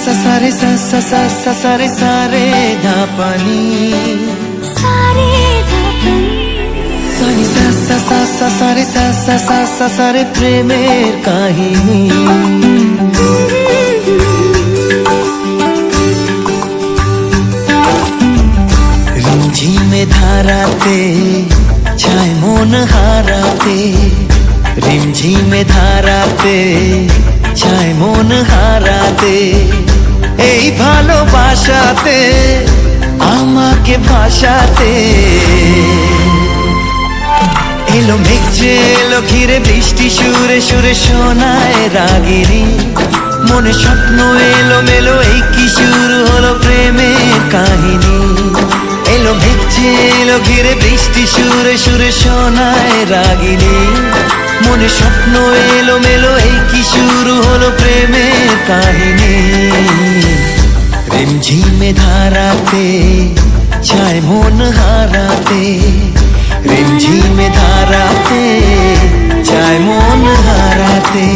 सा सा रे सा सा सा सा सा रे सा रे धा पानी सानी सा सा सा सा सा रे सा सा सा सा सा रे प्रेमेर काहिनी रिमझिमे धाराते छाय मन हाराते रिमझिमे धाराते छाय मन हाराते এই ভালোবাসাতে আমাকে ভাষাতে এলো মেঘ যে এলো ঘিরে বৃষ্টি সুরে সুরে শোনায় রাগিনী মনে স্বপ্ন এলো মেলো এই কি শুরু হলো প্রেমের কাহিনী এলো মেঘ যে এলো ঘিরে বৃষ্টি সুরে সুরে শোনায় রাগিনী মনে স্বপ্ন এলো মেলো এই কি শুরু হলো প্রেমের কাহিনী रिमझिमे धाराते छाय मन हाराते रिमझिमे धाराते छाय मन हाराते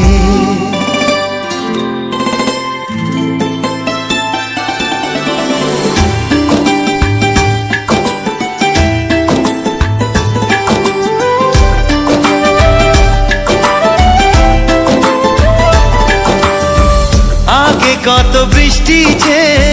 आगे कत बृष्टि जे